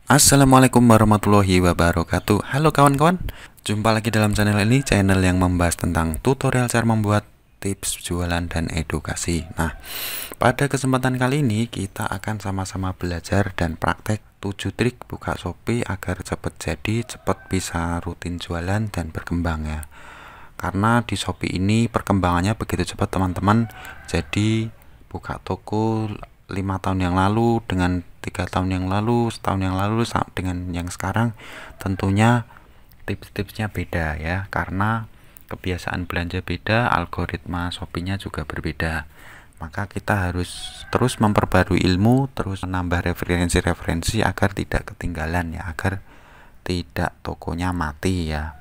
Assalamualaikum warahmatullahi wabarakatuh. Halo kawan-kawan, jumpa lagi dalam channel ini, channel yang membahas tentang tutorial cara membuat tips jualan dan edukasi. Nah, pada kesempatan kali ini kita akan sama-sama belajar dan praktek 7 trik buka Shopee agar cepat jadi, cepat bisa rutin jualan dan berkembang ya. Karena di Shopee ini perkembangannya begitu cepat teman-teman. Jadi buka toko 5 tahun yang lalu dengan 3 tahun yang lalu, setahun yang lalu dengan yang sekarang tentunya tips-tipsnya beda ya, karena kebiasaan belanja beda, algoritma Shopee-nya juga berbeda. Maka kita harus terus memperbarui ilmu, terus menambah referensi-referensi agar tidak ketinggalan ya, agar tidak tokonya mati ya.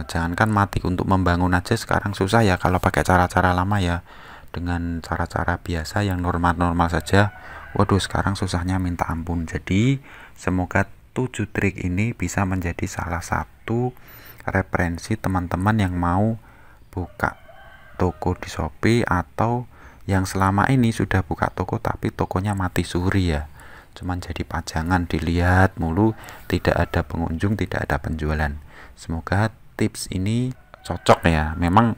Jangankan mati, untuk membangun aja sekarang susah ya kalau pakai cara-cara lama ya. Dengan cara-cara biasa yang normal-normal saja, waduh sekarang susahnya minta ampun. Jadi semoga 7 trik ini bisa menjadi salah satu referensi teman-teman yang mau buka toko di Shopee, atau yang selama ini sudah buka toko tapi tokonya mati suri ya, cuman jadi pajangan, dilihat mulu, tidak ada pengunjung, tidak ada penjualan. Semoga tips ini cocok ya. Memang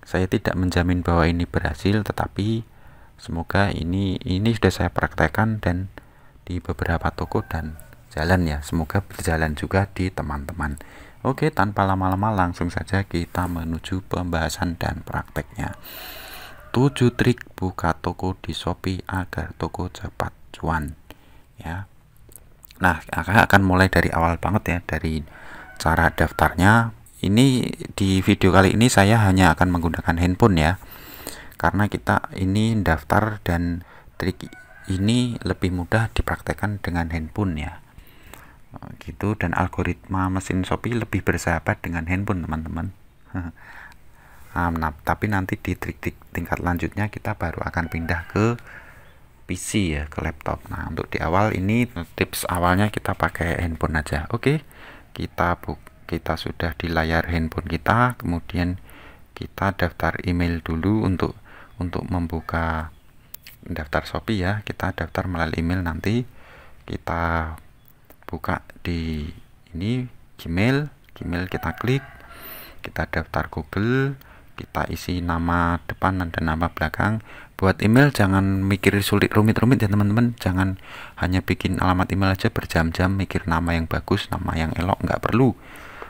saya tidak menjamin bahwa ini berhasil, tetapi semoga ini sudah saya praktekkan dan di beberapa toko dan jalan ya. Semoga berjalan juga di teman-teman. Oke, tanpa lama-lama langsung saja kita menuju pembahasan dan prakteknya. 7 trik buka toko di Shopee agar toko cepat cuan ya. Nah, akan mulai dari awal banget ya, dari cara daftarnya. Ini di video kali ini saya hanya akan menggunakan handphone ya, karena kita ini daftar dan trik ini lebih mudah dipraktekkan dengan handphone ya, gitu. Dan algoritma mesin Shopee lebih bersahabat dengan handphone teman-teman. Nah, tapi nanti di trik tingkat lanjutnya kita baru akan pindah ke PC ya, ke laptop. Nah, untuk di awal ini tips awalnya kita pakai handphone aja. Oke, kita sudah di layar handphone kita, kemudian kita daftar email dulu untuk membuka daftar Shopee ya. Kita daftar melalui email, nanti kita buka di ini Gmail kita klik, kita daftar Google, kita isi nama depan dan nama belakang. Buat email jangan mikir sulit rumit-rumit ya teman-teman, jangan hanya bikin alamat email aja berjam-jam mikir nama yang bagus, nama yang elok, nggak perlu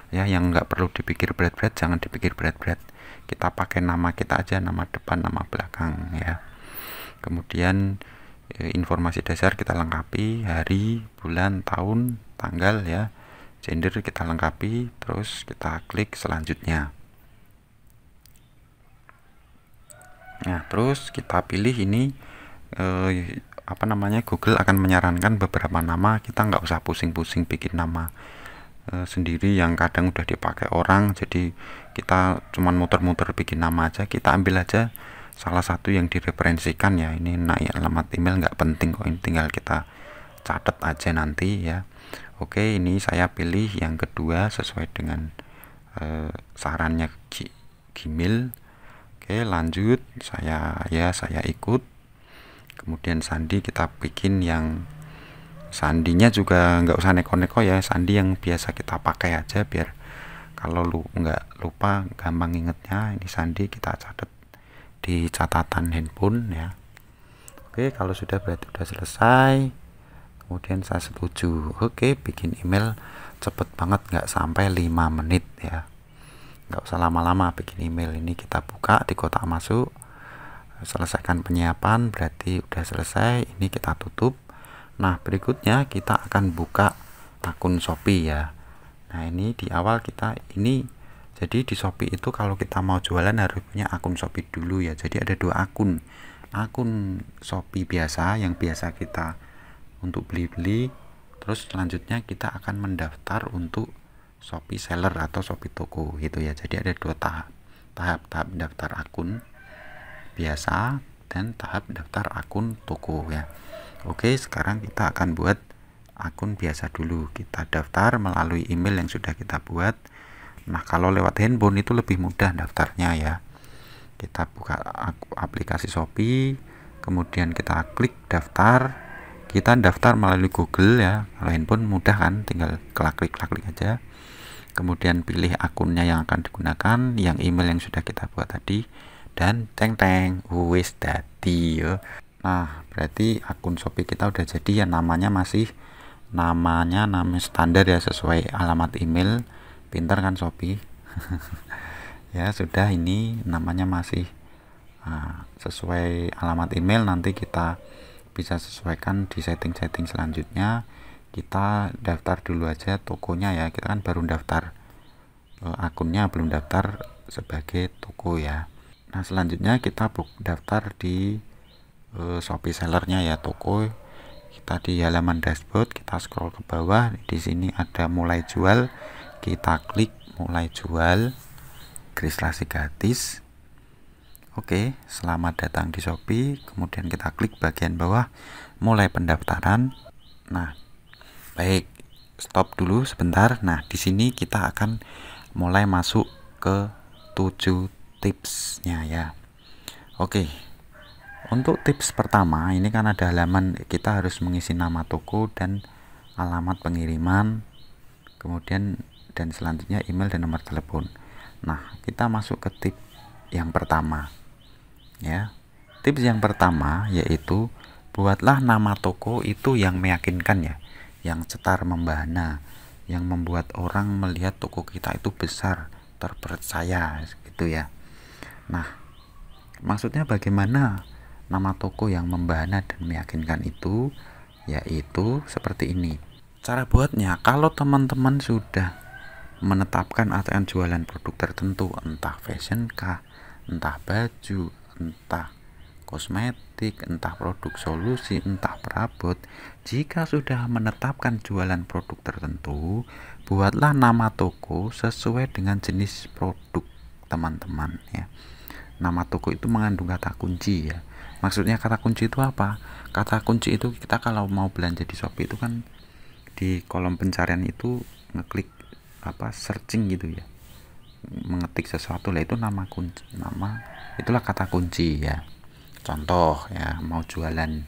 ya. Yang nggak perlu dipikir berat-berat jangan dipikir berat-berat, kita pakai nama kita aja, nama depan nama belakang ya. Kemudian informasi dasar kita lengkapi, hari, bulan, tahun, tanggal ya, gender kita lengkapi, terus kita klik selanjutnya. Nah, terus kita pilih ini Google akan menyarankan beberapa nama, kita nggak usah pusing-pusing bikin nama sendiri yang kadang udah dipakai orang. Jadi kita cuman muter-muter bikin nama aja, kita ambil aja salah satu yang direferensikan ya. Ini naik alamat email nggak penting kok, ini tinggal kita catat aja nanti ya. Oke, ini saya pilih yang kedua sesuai dengan sarannya Gmail. Oke, lanjut, saya ikut. Kemudian sandi kita bikin yang sandinya juga nggak usah neko-neko ya, sandi yang biasa kita pakai aja, biar kalau nggak lupa gampang ingetnya. Ini sandi kita catat di catatan handphone ya. Oke, kalau sudah berarti sudah selesai. Kemudian saya setuju. Oke, bikin email cepet banget, nggak sampai 5 menit ya, nggak usah lama-lama bikin email. Ini kita buka di kotak masuk, selesaikan penyiapan, berarti udah selesai. Ini kita tutup. Nah, berikutnya kita akan buka akun Shopee ya. Nah, ini di awal kita ini, jadi di Shopee itu kalau kita mau jualan harus punya akun Shopee dulu ya. Jadi ada 2 akun. Akun Shopee biasa yang biasa kita untuk beli-beli, terus selanjutnya kita akan mendaftar untuk Shopee seller atau Shopee toko gitu ya. Jadi ada 2 tahap daftar akun biasa dan tahap daftar akun toko ya. Oke, sekarang kita akan buat akun biasa dulu. Kita daftar melalui email yang sudah kita buat. Nah, kalau lewat handphone itu lebih mudah daftarnya ya. Kita buka aplikasi Shopee, kemudian kita klik daftar. kita daftar melalui Google ya, kalau handphone mudah kan, tinggal klik aja, kemudian pilih akunnya yang akan digunakan, yang email yang sudah kita buat tadi, dan teng wis dadi yo. Nah, berarti akun Shopee kita udah jadi ya, namanya nama standar ya, sesuai alamat email. Pintar kan Shopee. Ya sudah, ini namanya masih sesuai alamat email. Nanti kita bisa sesuaikan di setting selanjutnya. Kita daftar dulu aja tokonya ya, kita kan baru daftar akunnya, belum daftar sebagai toko ya. Nah, selanjutnya kita daftar di Shopee sellernya ya, toko. Kita di halaman dashboard, kita scroll ke bawah, di sini ada mulai jual, kita klik mulai jual, registrasi gratis. Oke, selamat datang di Shopee. Kemudian kita klik bagian bawah mulai pendaftaran. Nah, baik, stop dulu sebentar. Nah, di sini kita akan mulai masuk ke 7 tipsnya ya. Oke, untuk tips pertama ini kan ada halaman, kita harus mengisi nama toko dan alamat pengiriman, kemudian dan selanjutnya email dan nomor telepon. Nah, kita masuk ke tips yang pertama ya. Tips yang pertama yaitu buatlah nama toko itu yang meyakinkan ya, yang cetar membahana, yang membuat orang melihat toko kita itu besar, terpercaya gitu ya. Nah, maksudnya bagaimana nama toko yang membahana dan meyakinkan itu? Yaitu seperti ini. Cara buatnya, kalau teman-teman sudah menetapkan atau jualan produk tertentu, entah fashion kah, entah baju, entah kosmetik, entah produk solusi, entah perabot, jika sudah menetapkan jualan produk tertentu, buatlah nama toko sesuai dengan jenis produk teman-teman ya. Nama toko itu mengandung kata kunci ya. Maksudnya kata kunci itu apa? Kata kunci itu kita kalau mau belanja di Shopee itu kan di kolom pencarian itu ngeklik searching gitu ya, mengetik sesuatu lah, itu nama kunci, itulah kata kunci ya. Contoh ya, mau jualan,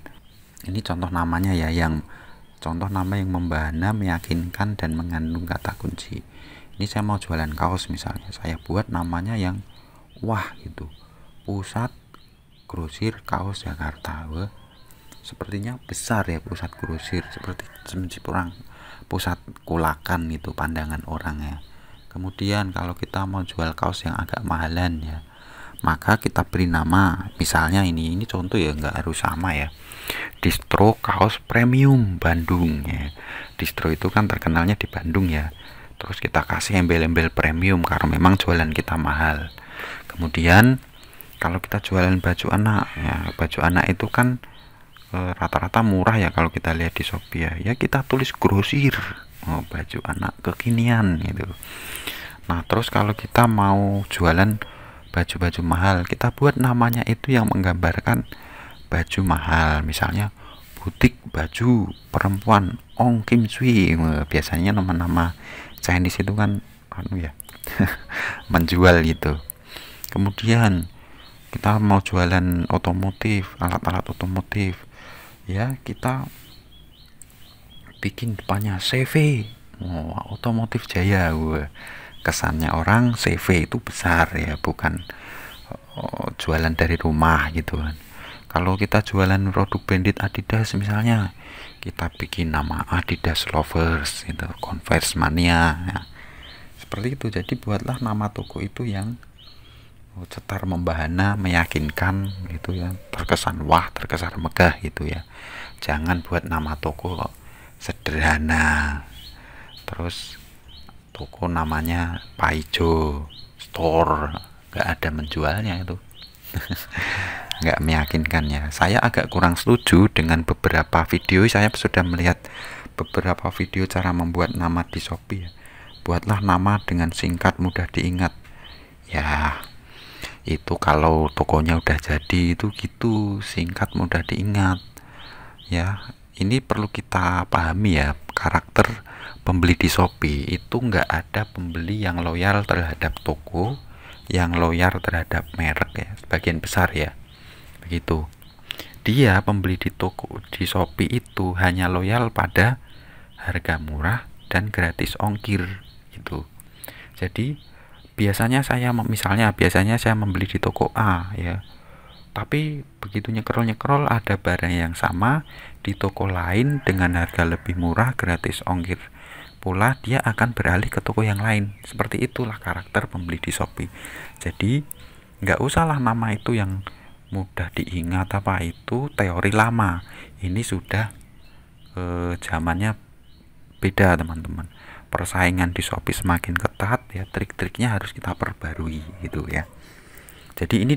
ini contoh namanya ya, yang contoh nama yang membahana, meyakinkan dan mengandung kata kunci. Ini saya mau jualan kaos misalnya, saya buat namanya yang wah gitu, Pusat Grosir Kaos Jakarta. Wah, sepertinya besar ya, pusat grosir, seperti orang pusat kulakan itu pandangan orang ya. Kemudian kalau kita mau jual kaos yang agak mahalan ya, maka kita beri nama, misalnya ini contoh ya, nggak harus sama ya, Distro Kaos Premium Bandung ya. Distro itu kan terkenalnya di Bandung ya, terus kita kasih embel-embel premium karena memang jualan kita mahal. Kemudian kalau kita jualan baju anak ya, baju anak itu kan rata-rata murah ya kalau kita lihat di Shopee ya, kita tulis grosir, baju anak kekinian gitu. Nah, terus kalau kita mau jualan baju-baju mahal, kita buat namanya itu yang menggambarkan baju mahal, misalnya butik baju perempuan Ong Kim Sui. Biasanya nama-nama Chinese itu kan ya menjual gitu. Kemudian kita mau jualan otomotif, alat-alat otomotif ya, kita bikin depannya CV, otomotif Jaya. Kesannya orang CV itu besar ya, bukan jualan dari rumah gitu kan. Kalau kita jualan produk branded Adidas misalnya, kita bikin nama Adidas Lovers itu, Converse Mania ya. Seperti itu. Jadi buatlah nama toko itu yang cetar membahana, meyakinkan gitu ya, terkesan wah, terkesan megah gitu ya. Jangan buat nama toko kok sederhana, terus toko namanya Paijo Store, nggak ada menjualnya itu. Nggak meyakinkan ya. Saya agak kurang setuju dengan beberapa video. Saya sudah melihat beberapa video cara membuat nama di Shopee ya. Buatlah nama dengan singkat, mudah diingat ya. Itu kalau tokonya udah jadi itu gitu, singkat mudah diingat ya. Ini perlu kita pahami ya, karakter pembeli di Shopee itu nggak ada pembeli yang loyal terhadap toko, yang loyal terhadap merek ya, sebagian besar ya begitu. dia pembeli di toko di Shopee itu hanya loyal pada harga murah dan gratis ongkir gitu. Jadi biasanya saya membeli di toko A ya, tapi begitu nyekrol ada barang yang sama di toko lain dengan harga lebih murah gratis ongkir pula, dia akan beralih ke toko yang lain. Seperti itulah karakter pembeli di Shopee. Jadi nggak usahlah nama itu yang mudah diingat, apa itu teori lama. Ini sudah zamannya beda teman-teman. Persaingan di Shopee semakin ketat ya, trik-triknya harus kita perbarui gitu ya. Jadi ini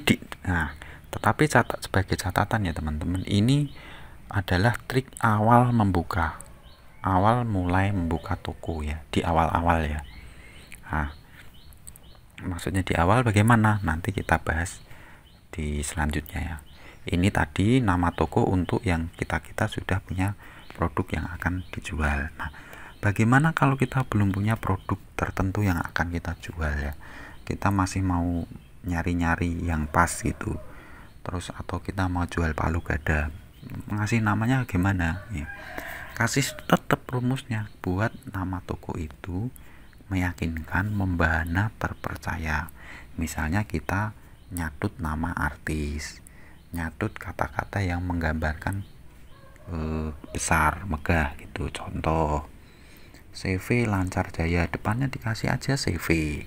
tetapi sebagai catatan ya teman-teman, ini adalah trik awal mulai membuka toko ya, di awal-awal ya. Nah, maksudnya di awal bagaimana? Nanti kita bahas di selanjutnya ya. Ini tadi nama toko untuk yang kita sudah punya produk yang akan dijual. Nah, bagaimana kalau kita belum punya produk tertentu yang akan kita jual ya? Kita masih mau nyari-nyari yang pas gitu. Terus atau kita mau jual palu gada, ngasih namanya gimana ya? Kasih tetap rumusnya, buat nama toko itu meyakinkan, membahana, terpercaya. Misalnya kita nyatut nama artis, nyatut kata-kata yang menggambarkan besar, megah gitu. Contoh CV Lancar Jaya, depannya dikasih aja CV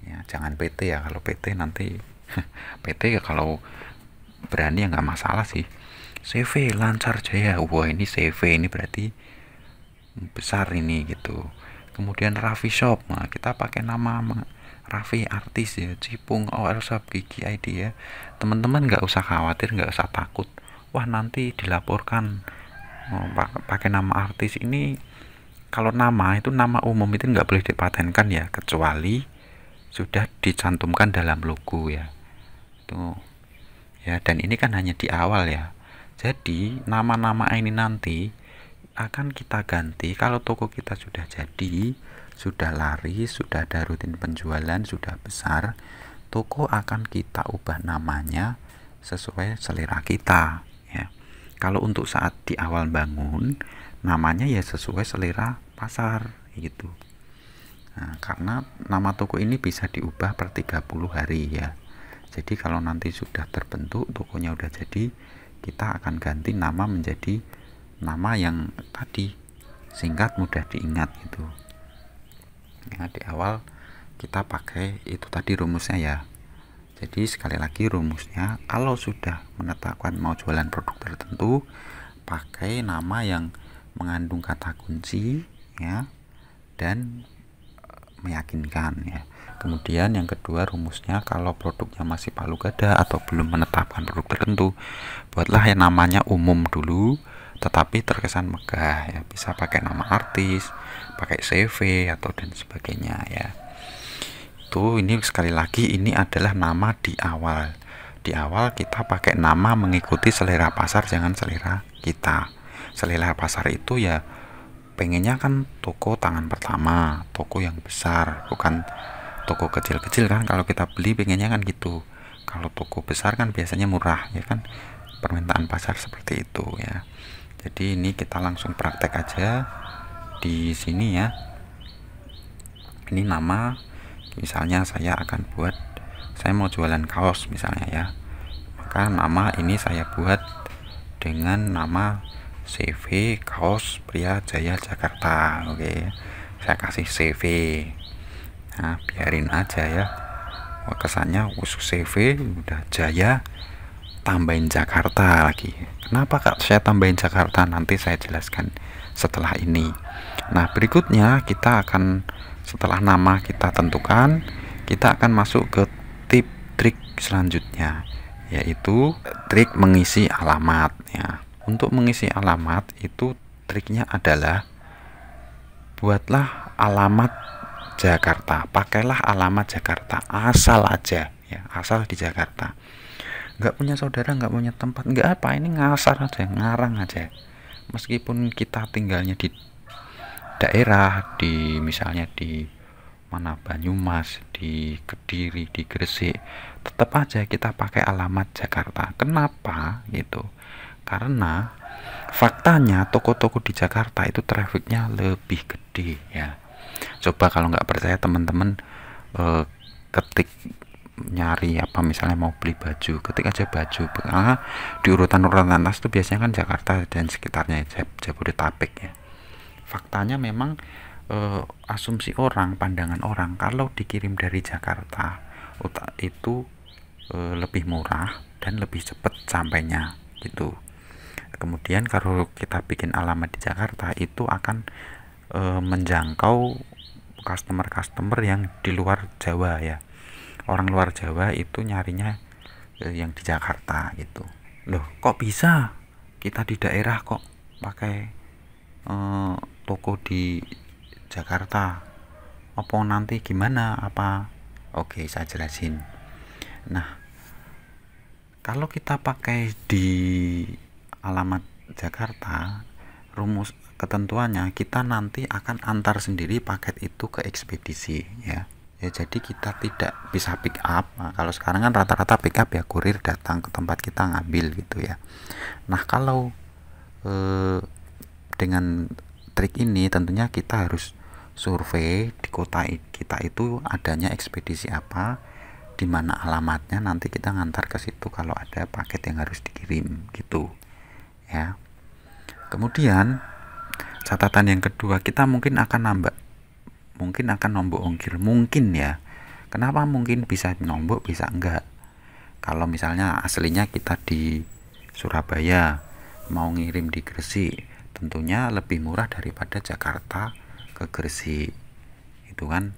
ya, jangan PT ya. Kalau PT nanti PT ya, kalau berani ya nggak masalah sih. CV Lancar Jaya, wah ini CV ini berarti besar ini gitu. Kemudian Raffi Shop, nah kita pakai nama Raffi artis ya, Cipung, OL Shop, Gigi ID ya. Teman-teman nggak usah khawatir, nggak usah takut, wah nanti dilaporkan pakai nama artis ini. Kalau nama itu nama umum itu nggak boleh dipatenkan ya, kecuali sudah dicantumkan dalam logo ya. Tuh ya, dan ini kan hanya di awal ya. Jadi nama-nama ini nanti akan kita ganti kalau toko kita sudah jadi, sudah laris, sudah ada rutin penjualan, sudah besar. Toko akan kita ubah namanya sesuai selera kita ya. Kalau untuk saat di awal bangun, namanya ya sesuai selera pasar gitu. Nah, karena nama toko ini bisa diubah per 30 hari ya. Jadi kalau nanti sudah terbentuk, tokonya udah jadi, kita akan ganti nama menjadi nama yang tadi singkat, mudah diingat gitu ya. Di awal kita pakai itu tadi rumusnya ya. Jadi sekali lagi rumusnya, kalau sudah menetapkan mau jualan produk tertentu, pakai nama yang mengandung kata kunci ya, dan meyakinkan ya. Kemudian yang kedua rumusnya, kalau produknya masih palu gada atau belum menetapkan produk tertentu, buatlah yang namanya umum dulu tetapi terkesan megah ya. Bisa pakai nama artis, pakai CV atau dan sebagainya ya. Itu ini sekali lagi, ini adalah nama di awal. Di awal kita pakai nama mengikuti selera pasar, jangan selera kita. Selera pasar itu ya pengennya kan toko tangan pertama, toko yang besar, bukan toko kecil-kecil kan. Kalau kita beli pengennya kan gitu. Kalau toko besar kan biasanya murah ya kan, permintaan pasar seperti itu ya. Jadi ini kita langsung praktek aja di sini ya. Ini nama, misalnya saya mau jualan kaos misalnya ya, maka nama ini saya buat dengan nama CV kaos pria Jaya Jakarta. Oke, saya kasih CV. Nah biarin aja ya, kesannya khusus CV udah Jaya, tambahin Jakarta lagi. Kenapa kak saya tambahin Jakarta? Nanti saya jelaskan setelah ini. Nah berikutnya kita akan, setelah nama kita tentukan, kita akan masuk ke trik selanjutnya, yaitu trik mengisi alamat ya. Untuk mengisi alamat itu triknya adalah, buatlah alamat Jakarta, pakailah alamat Jakarta asal aja ya, asal di Jakarta. Nggak punya saudara, nggak punya tempat, nggak apa, ini ngasal aja, ngarang aja. Meskipun kita tinggalnya di daerah, di misalnya di mana, Banyumas, di Kediri, di Gresik, tetap aja kita pakai alamat Jakarta. Kenapa gitu? Karena faktanya toko-toko di Jakarta itu trafficnya lebih gede ya. Coba kalau nggak percaya teman-teman ketik nyari apa, misalnya mau beli baju, ketik aja baju, karena di urutan-urutan atas itu biasanya kan Jakarta dan sekitarnya, Jabodetabek ya. Faktanya memang asumsi orang, pandangan orang, kalau dikirim dari Jakarta itu lebih murah dan lebih cepat sampainya gitu. Kemudian kalau kita bikin alamat di Jakarta itu akan menjangkau customer yang di luar Jawa ya. Orang luar Jawa itu nyarinya yang di Jakarta gitu. Loh, kok bisa kita di daerah kok pakai toko di Jakarta? Apa nanti gimana? Apa? Oke, saya jelasin. Nah, kalau kita pakai di alamat Jakarta, rumus ketentuannya kita nanti akan antar sendiri paket itu ke ekspedisi ya. Ya, jadi kita tidak bisa pick up. Nah, kalau sekarang kan rata-rata pick up ya, kurir datang ke tempat kita ngambil gitu ya. Nah, kalau dengan trik ini tentunya kita harus survei di kota kita itu adanya ekspedisi apa, di mana alamatnya, nanti kita ngantar ke situ kalau ada paket yang harus dikirim gitu ya. Kemudian catatan yang kedua, kita mungkin akan nombok ongkir, mungkin ya. Kenapa mungkin? Bisa nombok, bisa enggak. Kalau misalnya aslinya kita di Surabaya mau ngirim di Gresik, tentunya lebih murah daripada Jakarta ke Gresik itu kan.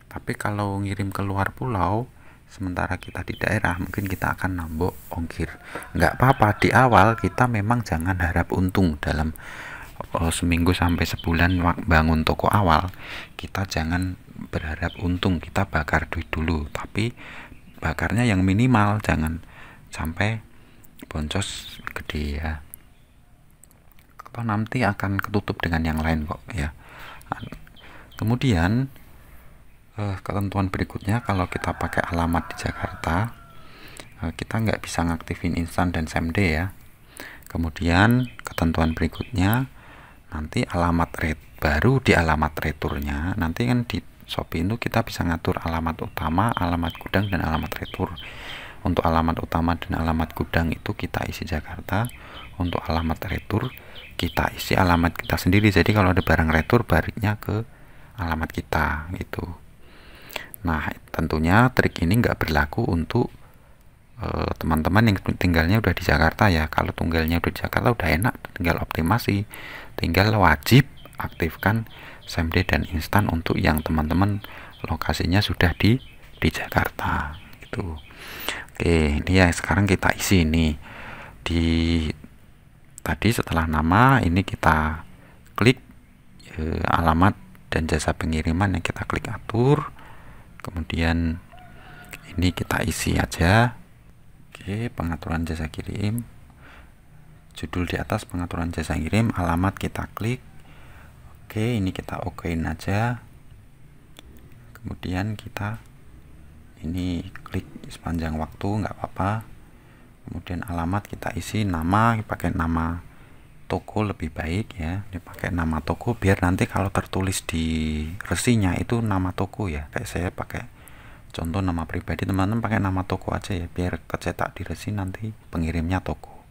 Tapi kalau ngirim ke luar pulau sementara kita di daerah, mungkin kita akan nombok ongkir. Enggak apa-apa, di awal kita memang jangan harap untung dalam seminggu sampai sebulan bangun toko awal. Kita jangan berharap untung, kita bakar duit dulu, tapi bakarnya yang minimal, jangan sampai boncos gede ya. Atau nanti akan ketutup dengan yang lain kok ya. Kemudian ketentuan berikutnya, kalau kita pakai alamat di Jakarta, kita nggak bisa ngaktifin instan dan same day ya. Kemudian ketentuan berikutnya, nanti baru di alamat returnya, nanti kan di Shopee itu kita bisa ngatur alamat utama, alamat gudang, dan alamat retur. Untuk alamat utama dan alamat gudang itu kita isi Jakarta. Untuk alamat retur kita isi alamat kita sendiri. Jadi kalau ada barang retur, baliknya ke alamat kita gitu. Nah, tentunya trik ini nggak berlaku untuk teman-teman yang tinggalnya udah di Jakarta ya. Kalau tinggalnya udah di Jakarta udah enak, tinggal optimasi, tinggal wajib aktifkan same day dan instan untuk yang teman-teman lokasinya sudah di Jakarta gitu. Oke, ini ya sekarang kita isi ini di tadi. Setelah nama ini kita klik alamat dan jasa pengiriman yang kita klik atur. Kemudian ini kita isi aja. Oke, pengaturan jasa kirim, judul di atas pengaturan jasa kirim, alamat kita klik. Oke, ini kita okein aja. Kemudian kita ini klik sepanjang waktu, nggak apa-apa. Kemudian alamat kita isi, nama pakai nama toko lebih baik ya, dipakai nama toko biar nanti kalau tertulis di resinya itu nama toko ya. Kayak saya pakai contoh nama pribadi, teman-teman pakai nama toko aja ya, biar kecetak di resi nanti pengirimnya toko.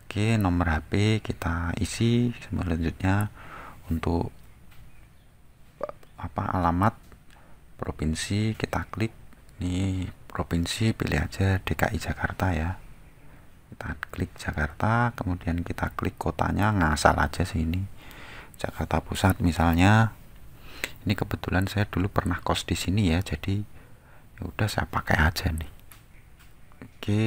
Oke, nomor HP kita isi. Selanjutnya untuk alamat provinsi kita klik. Ini provinsi, pilih aja DKI Jakarta ya. Kita klik Jakarta, kemudian kita klik kotanya, ngasal aja sini Jakarta Pusat misalnya. Ini kebetulan saya dulu pernah kos di sini ya, jadi ya udah saya pakai aja nih. Oke,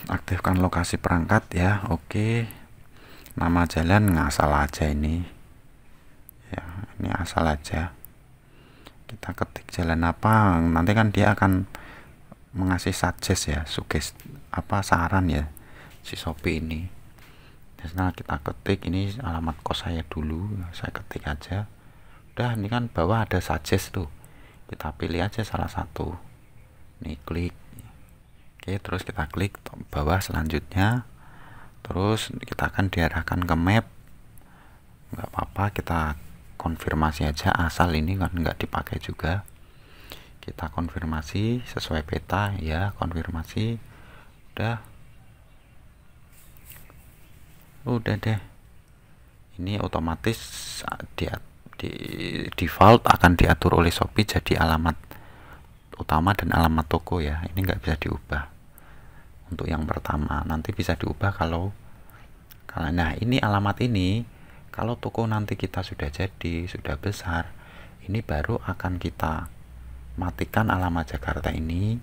aktifkan lokasi perangkat ya. Oke, nama jalan ngasal aja ini ya, ini asal aja. Kita ketik jalan apa, nanti kan dia akan mengasih suggest ya, saran ya si Shopee ini. Nah, kita ketik ini alamat kos saya dulu, saya ketik aja. Udah, ini kan bawah ada suggest tuh, kita pilih aja salah satu nih, klik. Oke, Oke, terus kita klik bawah selanjutnya, terus kita akan diarahkan ke map. Nggak apa-apa, kita konfirmasi aja, asal ini kan nggak dipakai juga. Kita konfirmasi sesuai peta ya, konfirmasi. Udah deh, ini otomatis di default akan diatur oleh Shopee jadi alamat utama dan alamat toko ya. Ini nggak bisa diubah untuk yang pertama, nanti bisa diubah kalau nah ini alamat ini kalau toko nanti kita sudah jadi, sudah besar, ini baru akan kita matikan alamat Jakarta ini,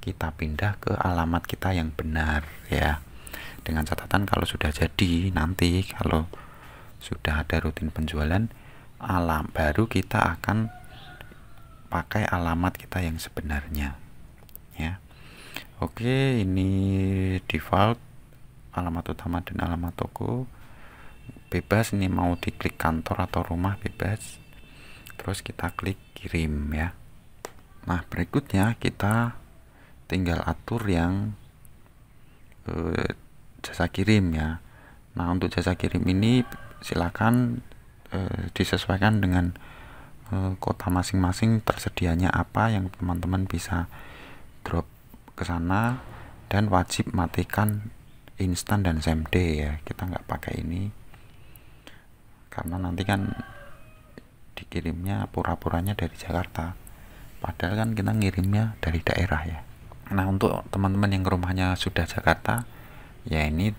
kita pindah ke alamat kita yang benar ya. Dengan catatan kalau sudah jadi, nanti kalau sudah ada rutin penjualan, baru kita akan pakai alamat kita yang sebenarnya ya. Oke, ini default alamat utama dan alamat toko. Bebas, ini mau diklik kantor atau rumah bebas. Terus kita klik kirim ya. Nah, berikutnya kita tinggal atur yang jasa kirim ya. Nah, untuk jasa kirim ini silakan disesuaikan dengan kota masing-masing, tersedianya apa yang teman-teman bisa drop ke sana, dan wajib matikan instan dan same day ya. Kita nggak pakai ini karena nanti kan dikirimnya pura-puranya dari Jakarta, padahal kan kita ngirimnya dari daerah ya. Nah, untuk teman-teman yang rumahnya sudah Jakarta ya, ini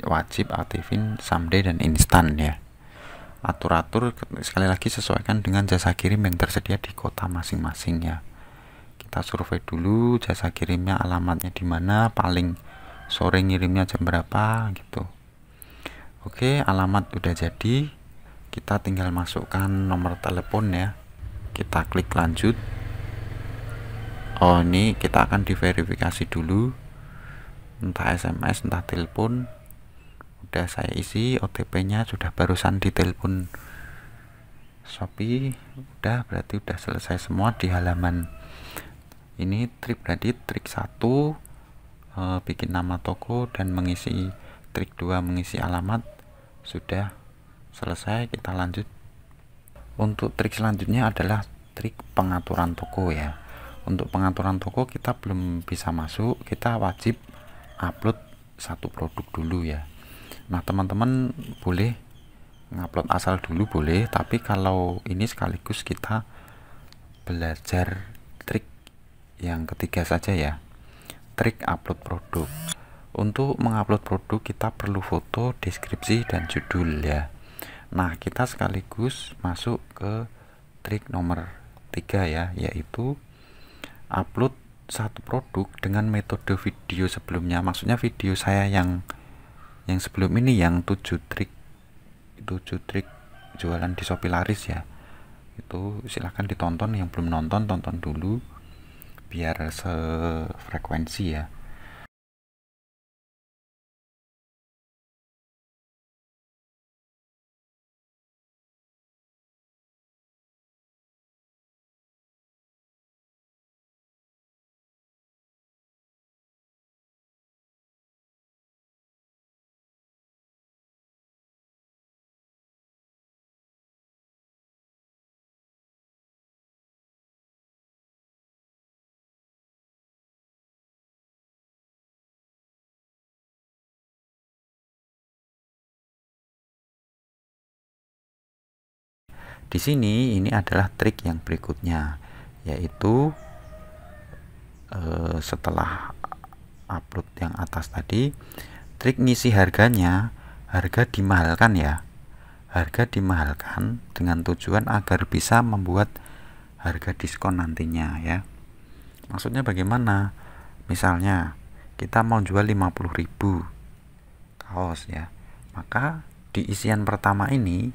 wajib aktifin someday dan instan ya. Atur-atur sekali lagi, sesuaikan dengan jasa kirim yang tersedia di kota masing-masing ya. Kita survei dulu jasa kirimnya, alamatnya di mana, paling sore ngirimnya jam berapa gitu. Oke, alamat udah jadi, kita tinggal masukkan nomor telepon ya. Kita klik lanjut. Oh, ini kita akan diverifikasi dulu, entah SMS entah telepon. Udah saya isi, OTP-nya sudah barusan di telepon Shopee. Udah, berarti udah selesai semua di halaman ini. Berarti trik 1 bikin nama toko dan mengisi, trik 2 mengisi alamat sudah selesai. Kita lanjut. Untuk trik selanjutnya adalah trik pengaturan toko ya. Untuk pengaturan toko kita belum bisa masuk, kita wajib upload satu produk dulu ya. Nah, teman-teman boleh ngupload asal dulu boleh, tapi kalau ini sekaligus kita belajar trik yang ketiga saja ya, trik upload produk. Untuk mengupload produk kita perlu foto, deskripsi, dan judul ya. Nah, kita sekaligus masuk ke trik nomor 3 ya, yaitu upload satu produk dengan metode video sebelumnya. Maksudnya video saya yang sebelum ini, yang 7 trik jualan di Shopee laris ya. Itu silahkan ditonton, yang belum nonton tonton dulu biar sefrekuensi ya. Di sini ini adalah trik yang berikutnya, yaitu setelah upload yang atas tadi, trik ngisi harganya, harga dimahalkan ya. Harga dimahalkan dengan tujuan agar bisa membuat harga diskon nantinya ya. Maksudnya bagaimana? Misalnya kita mau jual 50.000 kaos ya, maka di isian pertama ini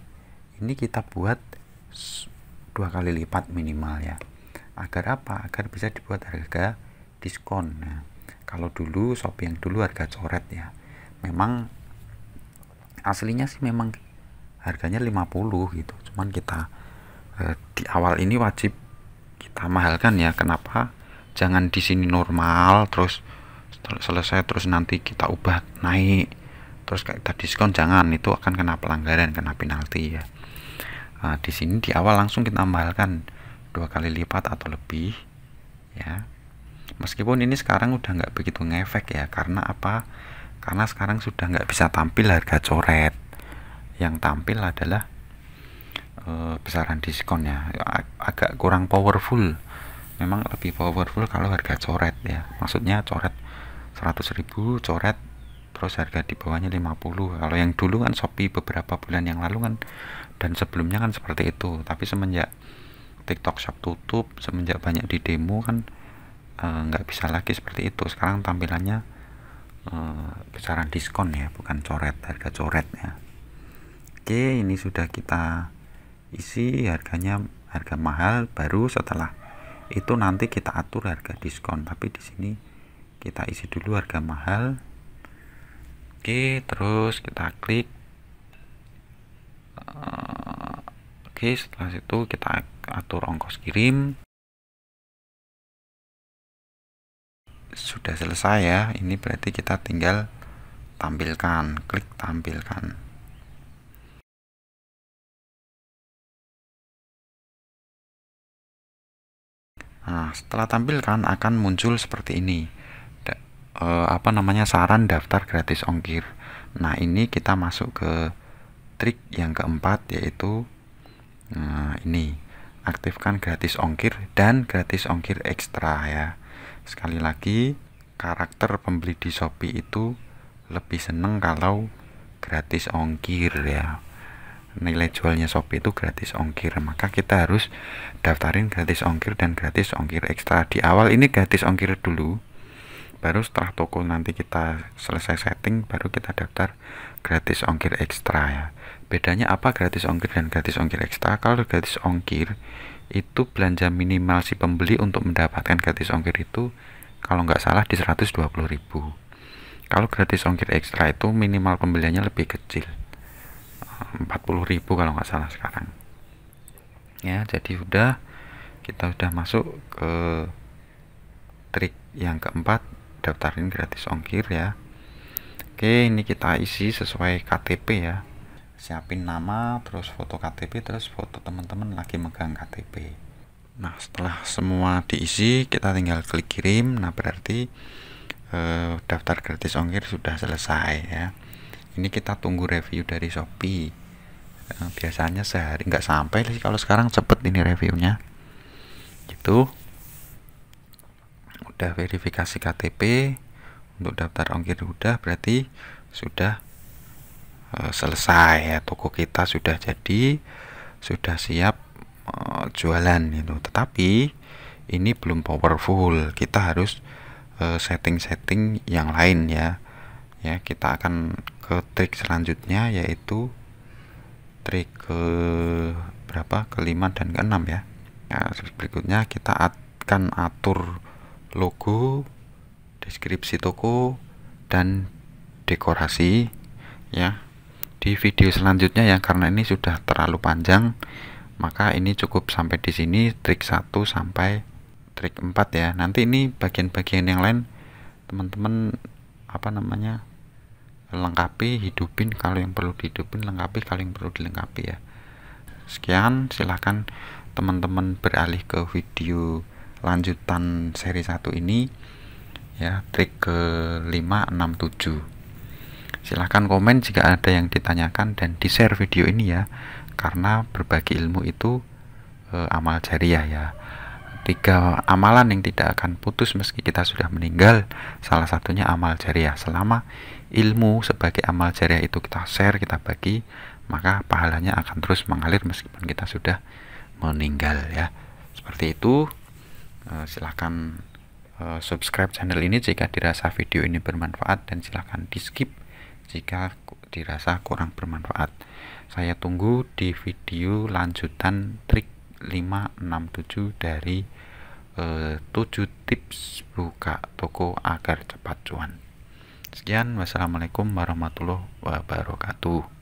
kita buat 2 kali lipat minimal ya. Agar apa? Agar bisa dibuat harga diskon. Nah, kalau dulu Shopee yang dulu harga coret ya, memang aslinya sih memang harganya 50 gitu, cuman kita di awal ini wajib kita mahalkan ya. Kenapa? Jangan di sini normal terus selesai terus nanti kita ubah naik, terus kita diskon, jangan, itu akan kena pelanggaran, kena penalti ya. Nah, di sini di awal langsung kita tambahkan 2 kali lipat atau lebih ya. Meskipun ini sekarang udah nggak begitu ngefek ya, karena apa? Karena sekarang sudah nggak bisa tampil harga coret, yang tampil adalah besaran diskonnya. Agak kurang powerful, memang lebih powerful kalau harga coret ya, maksudnya coret 100.000 coret terus harga di bawahnya 50. Kalau yang dulu kan Shopee beberapa bulan yang lalu kan dan sebelumnya kan seperti itu, tapi semenjak TikTok Shop tutup, semenjak banyak di demo kan nggak bisa lagi seperti itu. Sekarang tampilannya besaran diskon ya, bukan coret, harga coret ya. Oke, ini sudah kita isi harganya, harga mahal, baru setelah itu nanti kita atur harga diskon, tapi di sini kita isi dulu harga mahal. Oke, terus kita klik. Oke, setelah itu kita atur ongkos kirim. Sudah selesai ya, ini berarti kita tinggal tampilkan, klik tampilkan. Nah, setelah tampilkan akan muncul seperti ini, saran daftar gratis ongkir. Nah, ini kita masuk ke trik yang keempat, yaitu ini, aktifkan gratis ongkir dan gratis ongkir ekstra ya. Sekali lagi, karakter pembeli di Shopee itu lebih seneng kalau gratis ongkir ya. Nilai jualnya Shopee itu gratis ongkir, maka kita harus daftarin gratis ongkir dan gratis ongkir ekstra. Di awal ini gratis ongkir dulu, baru setelah toko nanti kita selesai setting, baru kita daftar gratis ongkir ekstra ya. Bedanya apa gratis ongkir dan gratis ongkir ekstra? Kalau gratis ongkir itu belanja minimal si pembeli untuk mendapatkan gratis ongkir itu kalau nggak salah di 120.000. Kalau gratis ongkir ekstra itu minimal pembeliannya lebih kecil, 40.000 kalau nggak salah sekarang ya. Jadi kita udah masuk ke trik yang keempat, daftarin gratis ongkir ya. Oke, ini kita isi sesuai KTP ya, siapin nama, terus foto KTP, terus foto teman-teman lagi megang KTP. Nah, setelah semua diisi kita tinggal klik kirim. Nah, berarti daftar gratis ongkir sudah selesai ya. Ini kita tunggu review dari Shopee. Biasanya sehari nggak sampai sih, kalau sekarang cepet ini reviewnya gitu. Udah verifikasi KTP untuk daftar ongkir udah, berarti sudah selesai ya, toko kita sudah jadi, sudah siap jualan itu. Tetapi ini belum powerful, kita harus setting-setting yang lain ya. Kita akan ke trik selanjutnya, yaitu trik kelima dan keenam ya. Berikutnya kita akan atur logo, deskripsi toko, dan dekorasi ya. Di video selanjutnya ya, karena ini sudah terlalu panjang, maka ini cukup sampai di sini trik 1 sampai trik 4 ya. Nanti ini bagian-bagian yang lain teman-teman lengkapi, hidupin kalau yang perlu dihidupin, lengkapi kalau yang perlu dilengkapi ya. Sekian, silahkan teman-teman beralih ke video lanjutan seri 1 ini ya, trik ke 5, 6, 7. Silahkan komen jika ada yang ditanyakan dan di share video ini ya, karena berbagi ilmu itu amal jariah ya. 3 amalan yang tidak akan putus meski kita sudah meninggal, salah satunya amal jariah. Selama ilmu sebagai amal jariah itu kita share, kita bagi, maka pahalanya akan terus mengalir meskipun kita sudah meninggal ya. Seperti itu. Silahkan subscribe channel ini jika dirasa video ini bermanfaat, dan silahkan di skip jika dirasa kurang bermanfaat. Saya tunggu di video lanjutan trik 5, 6, 7 dari 7 tips buka toko agar cepat cuan. Sekian, wassalamualaikum warahmatullahi wabarakatuh.